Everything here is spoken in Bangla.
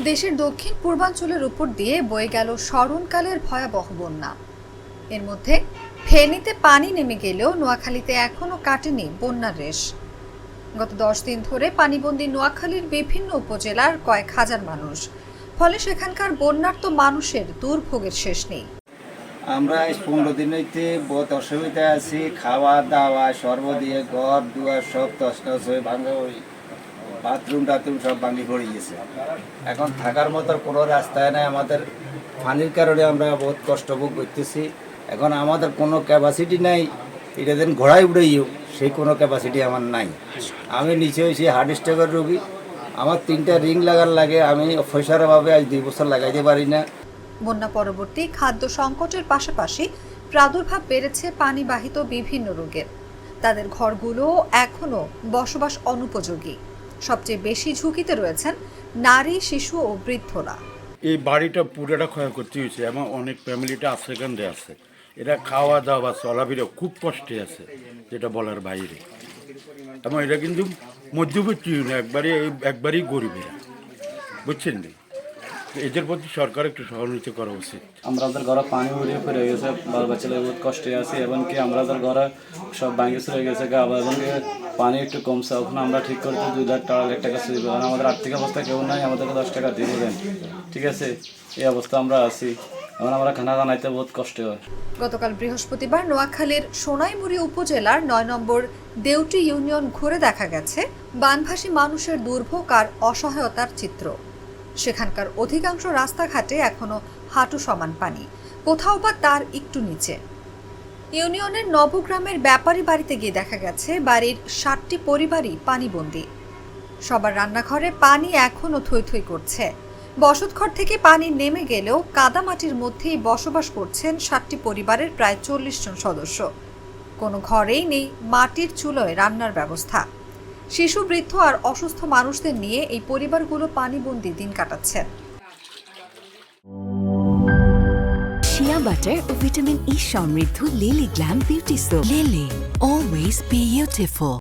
দেশের দক্ষিণ পূর্বাঞ্চলের উপর দিয়ে বয়ে গেল স্মরণকালের ভয়াবহ বন্যা। এর মধ্যে ফেনীতে পানি নেমে গেলেও নোয়াখালীতে এখনও কাটেনি বন্যার রেশ। গত 10 দিন ধরে পানিবন্দী নোয়াখালীর বিভিন্ন উপজেলার কয়েক হাজার মানুষ, ফলে সেখানকার বন্যার্ত মানুষের দুর্ভোগের শেষ নেই। আমরা 15 দিন হইতে বহুত অসুবিধায় আছি। খাওয়া দাওয়া সর্ব দিয়ে ঘর দুয়ার সব তছনছ হয়ে ভাঙা, ওই বাথরুম টাথরুম সব ভাঙি পড়ে গেছে। এখন থাকার মতো কোনো রাস্তায় নাই। আমাদের পানির কারণে আমরা বহুত কষ্ট ভোগ করতেছি। এখন আমাদের কোনো ক্যাপাসিটি নাই, এটা যেন ঘোড়ায় উড়েইও সেই কোনো ক্যাপাসিটি আমার নাই। আমি নিচে হয়েছি হার্ট স্ট্রোকের রোগী, আমার 3টা রিং লাগার লাগে। আমি পয়সার অভাবে আজ 2 বছর লাগাইতে পারি না। বন্যা পরবর্তী খাদ্য সংকটের পাশাপাশি প্রাদুর্ভাব বেড়েছে পানিবাহিত বিভিন্ন রোগের। তাদের ঘরগুলো এখনও বসবাস অনুপযোগী। সবচেয়ে বেশি ঝুঁকিতে রয়েছেন নারী, শিশু ও বৃদ্ধরা। এই বাড়িটা পুরোটা ক্ষয়ক্ষতি হয়েছে এবং অনেক ফ্যামিলিটা সেকেন্ডে আছে। এটা খাওয়া দাওয়া চলাফেরা খুব কষ্টে আছে, যেটা বলার বাইরে। এবং এটা কিন্তু মধ্যবিত্ত না, একবারই গরিবেরা, বুঝছেন না? এদের প্রতি সরকার একটু সহানুভূতি করা উচিত। আমাদের ঘরে পানি উড়িয়ে পড়ে গেছে, বাল বাচ্চারা বহুত কষ্টে আছে। এবং কি আমাদের ঘরে সব ভাঙে চলে গেছে আবার, এবং পানি একটু কমছে। ওখানে আমরা ঠিক করতে 2 লাখ টাকা চাইব, কারণ আমাদের আর্থিক অবস্থা কেউ নাই, আমাদেরকে 10 টাকা দিয়ে দেবেন। ঠিক আছে, এই অবস্থা আমরা আছি। এখন আমরা খানা বানাইতে বহুত কষ্ট হয়। গতকাল বৃহস্পতিবার নোয়াখালীর সোনাইমুড়ি উপজেলার 9 নম্বর দেউটি ইউনিয়ন ঘুরে দেখা গেছে বানভাসী মানুষের দুর্ভোগ আর অসহায়তার চিত্র। সেখানকার অধিকাংশ রাস্তাঘাটে এখনো হাঁটু সমান পানি, কোথাও বা তার একটু নিচে। ইউনিয়নের নবগ্রামের ব্যাপারী বাড়িতে গিয়ে দেখা গেছে বাড়ির 60টি পরিবারই পানিবন্দী। সবার রান্নাঘরে পানি এখনো থই থই করছে। বসতঘর থেকে পানি নেমে গেলেও কাদামাটির মধ্যেই বসবাস করছেন 60টি পরিবারের প্রায় 40 জন সদস্য। কোনো ঘরেই নেই মাটির চুলোয় রান্নার ব্যবস্থা। শিশু, বৃদ্ধ আর অসুস্থ মানুষদের নিয়ে এই পরিবারগুলো পানিবন্দী দিন কাটাচ্ছেন। শিয়া বাটার ও ভিটামিন ই সমৃদ্ধ lily glam beauty soap. Lily, always beautiful.